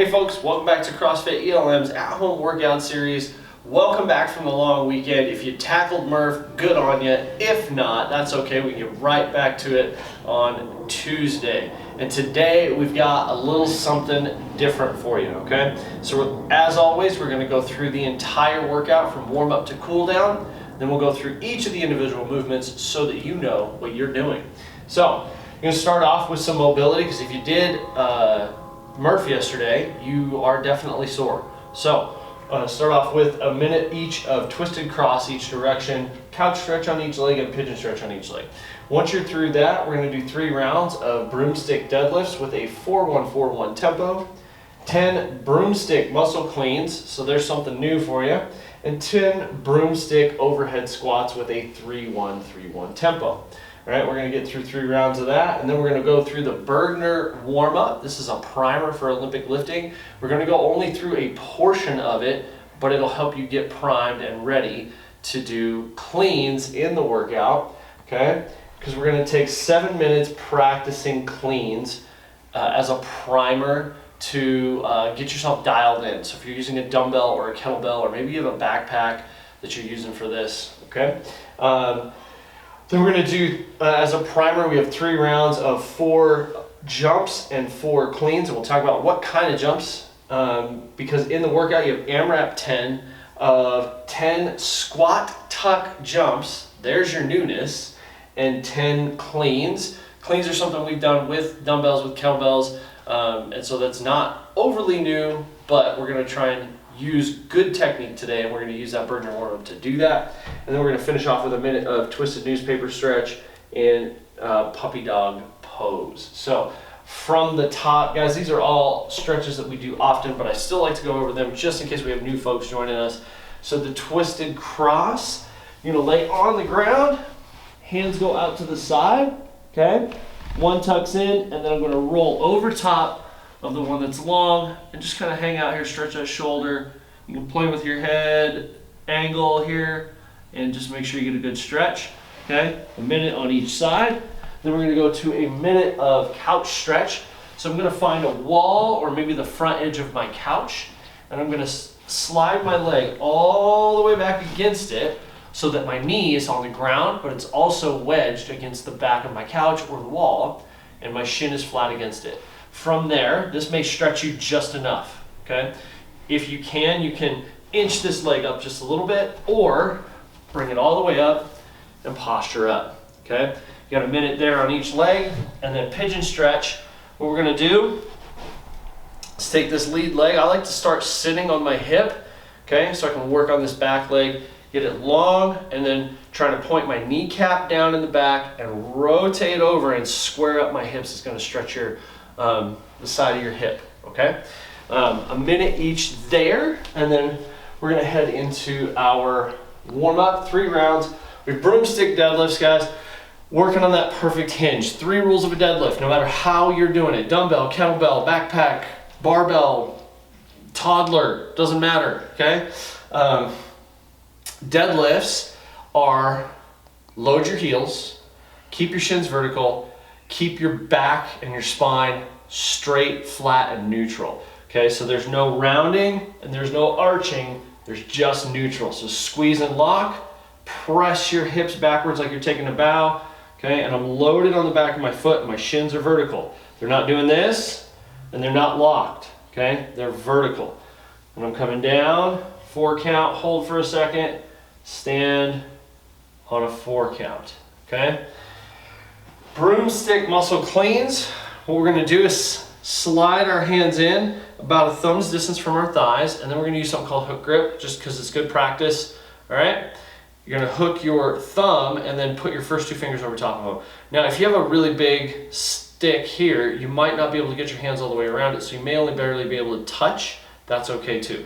Hey folks, welcome back to CrossFit ELM's at-home workout series. Welcome back from the long weekend. If you tackled Murph, good on you. If not, that's okay. We can get right back to it on Tuesday. And today we've got a little something different for you, okay? So as always, we're gonna go through the entire workout from warm up to cool down. Then we'll go through each of the individual movements so that you know what you're doing. So you're gonna start off with some mobility, because if you did Murph yesterday, you are definitely sore. So start off with a minute each of twisted cross each direction, couch stretch on each leg, and pigeon stretch on each leg. Once you're through that, we're going to do 3 rounds of broomstick deadlifts with a 4-1-4-1 tempo, 10 broomstick muscle cleans, so there's something new for you, and 10 broomstick overhead squats with a 3-1-3-1 tempo. All right, we're going to get through 3 rounds of that, and then we're going to go through the Bergner warm-up. This is a primer for Olympic lifting. We're going to go only through a portion of it, but it'll help you get primed and ready to do cleans in the workout, okay? Because we're going to take 7 minutes practicing cleans as a primer to get yourself dialed in. So if you're using a dumbbell or a kettlebell, or maybe you have a backpack that you're using for this, okay? Then we're going to do, as a primer, we have 3 rounds of 4 jumps and 4 cleans. And we'll talk about what kind of jumps, because in the workout you have AMRAP 10 of 10 squat tuck jumps. There's your newness. And 10 cleans. Cleans are something we've done with dumbbells, with kettlebells. And so that's not overly new, but we're going to try and use good technique today, and we're going to use that Bergner warm-up to do that. And then we're going to finish off with a minute of twisted newspaper stretch and puppy dog pose. So from the top, guys, these are all stretches that we do often, but I still like to go over them just in case we have new folks joining us. So the twisted cross, you're going to lay on the ground, hands go out to the side, okay? One tucks in, and then I'm going to roll over top of the one that's long and just kind of hang out here, stretch that shoulder. You can play with your head angle here and just make sure you get a good stretch, okay? A minute on each side. Then we're going to go to a minute of couch stretch. So I'm going to find a wall or maybe the front edge of my couch, and I'm going to slide my leg all the way back against it so that my knee is on the ground, but it's also wedged against the back of my couch or the wall, and my shin is flat against it. From there, this may stretch you just enough, okay? If you can inch this leg up just a little bit, or bring it all the way up and posture up, okay? You got a minute there on each leg, and then pigeon stretch. What we're gonna do is take this lead leg. I like to start sitting on my hip, okay? So I can work on this back leg, get it long, and then trying to point my kneecap down in the back and rotate over and square up my hips. It's gonna stretch your the side of your hip, okay? A minute each there, and then we're gonna head into our warm-up, 3 rounds. We have broomstick deadlifts, guys. Working on that perfect hinge. 3 rules of a deadlift, no matter how you're doing it. Dumbbell, kettlebell, backpack, barbell, toddler, doesn't matter, okay? Deadlifts are load your heels, keep your shins vertical, keep your back and your spine straight, flat, and neutral. Okay, so there's no rounding and there's no arching, there's just neutral. So squeeze and lock, press your hips backwards like you're taking a bow, okay, and I'm loaded on the back of my foot and my shins are vertical. They're not doing this and they're not locked, okay, they're vertical. And I'm coming down, 4 count, hold for a second, stand on a 4 count, okay? Broomstick muscle cleans. What we're going to do is slide our hands in about a thumb's distance from our thighs, and then we're going to use something called hook grip, just because it's good practice. All right, you're going to hook your thumb and then put your first 2 fingers over top of them. Now if you have a really big stick here, you might not be able to get your hands all the way around it, so you may only barely be able to touch. That's okay too.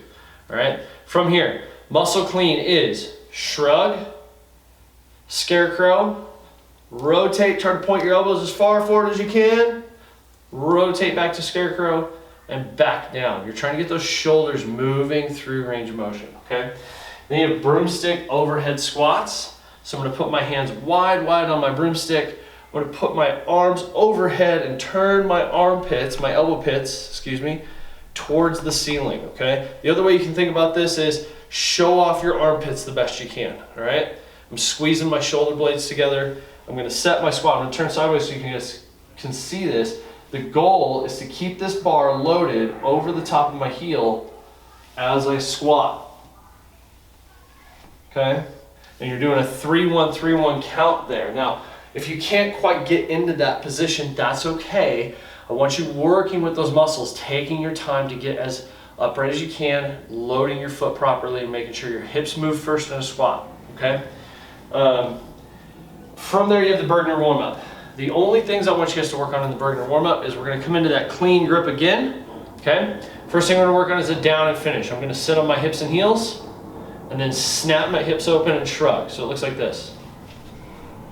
All right, from here, muscle clean is shrug, scarecrow, rotate, try to point your elbows as far forward as you can, rotate back to scarecrow, and back down. You're trying to get those shoulders moving through range of motion, okay? Then you have broomstick overhead squats. So I'm gonna put my hands wide on my broomstick. I'm gonna put my arms overhead and turn my armpits, my elbow pits, excuse me, towards the ceiling, okay? The other way you can think about this is show off your armpits the best you can, all right? I'm squeezing my shoulder blades together. I'm gonna set my squat. I'm gonna turn sideways so you guys can see this. The goal is to keep this bar loaded over the top of my heel as I squat, okay? And you're doing a 3-1, 3-1 count there. Now, if you can't quite get into that position, that's okay. I want you working with those muscles, taking your time to get as upright as you can, loading your foot properly, and making sure your hips move first in a squat, okay? From there, you have the Bergner warm-up. The only things I want you guys to work on in the Bergner warm-up is we're gonna come into that clean grip again, okay? First thing we're gonna work on is a down and finish. I'm gonna sit on my hips and heels, and then snap my hips open and shrug. So it looks like this,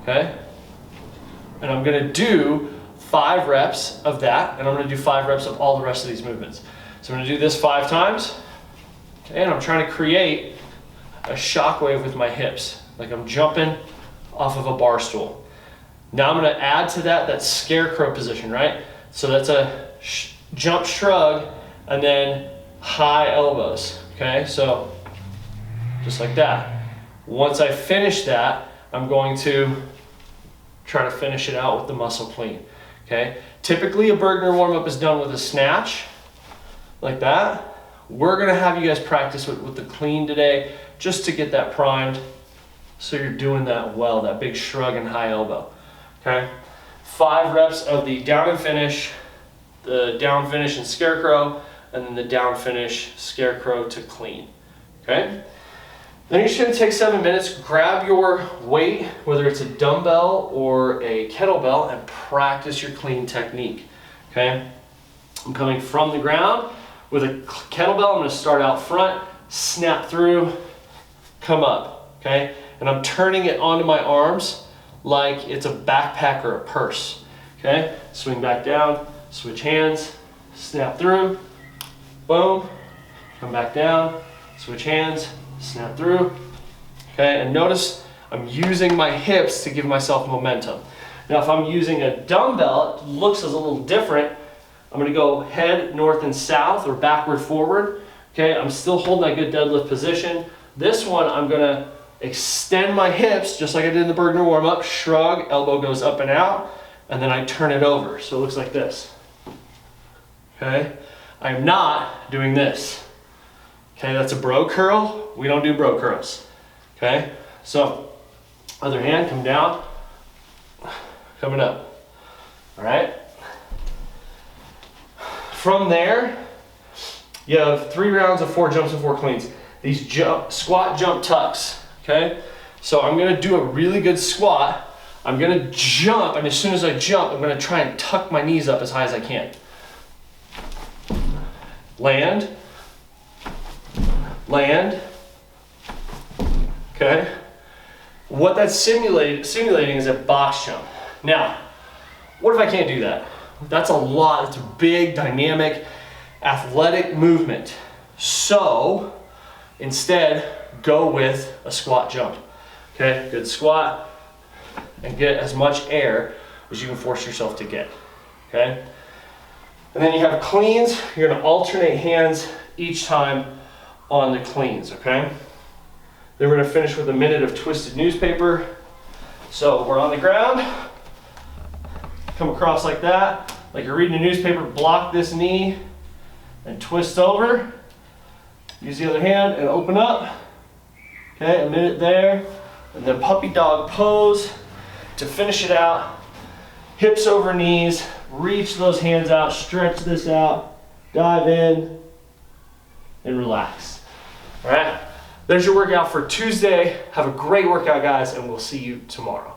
okay? And I'm gonna do 5 reps of that, and I'm gonna do 5 reps of all the rest of these movements. So I'm gonna do this 5 times, okay, and I'm trying to create a shock wave with my hips, like I'm jumping off of a bar stool. Now I'm gonna add to that scarecrow position, right? So that's a jump shrug and then high elbows, okay? So just like that. Once I finish that, I'm going to try to finish it out with the muscle clean, okay? Typically a Bergner warm-up is done with a snatch, like that. We're gonna have you guys practice with the clean today, just to get that primed, so you're doing that well, that big shrug and high elbow, okay? 5 reps of the down and finish, the down finish and scarecrow, and then the down finish, scarecrow to clean, okay? Then you're just gonna take 7 minutes, grab your weight, whether it's a dumbbell or a kettlebell, and practice your clean technique, okay? I'm coming from the ground with a kettlebell. I'm gonna start out front, snap through, come up, okay? And I'm turning it onto my arms like it's a backpack or a purse, okay? Swing back down, switch hands, snap through, boom, come back down, switch hands, snap through, okay? And notice I'm using my hips to give myself momentum. Now if I'm using a dumbbell, it looks a little different. I'm gonna go head north and south or backward forward, okay? I'm still holding that good deadlift position. This one, I'm gonna extend my hips, just like I did in the Bergner warm-up, shrug, elbow goes up and out, and then I turn it over. So it looks like this, okay? I am not doing this, okay? That's a bro curl. We don't do bro curls, okay? So, other hand, come down, coming up, all right? From there, you have 3 rounds of 4 jumps and 4 cleans. These squat, jump, tucks, okay? So I'm gonna do a really good squat. I'm gonna jump, and as soon as I jump, I'm gonna try and tuck my knees up as high as I can. Land, land, okay? What that's simulating is a box jump. Now, what if I can't do that? That's a lot, it's a big, dynamic, athletic movement. So, instead, go with a squat jump. Okay, good squat, and get as much air as you can force yourself to get, okay? And then you have cleans. You're gonna alternate hands each time on the cleans, okay? Then we're gonna finish with a minute of twisted newspaper. So we're on the ground, come across like that, like you're reading a newspaper, block this knee, and twist over. Use the other hand and open up. Okay, a minute there. And then puppy dog pose to finish it out. Hips over knees, reach those hands out, stretch this out, dive in, and relax. All right, there's your workout for Tuesday. Have a great workout, guys, and we'll see you tomorrow.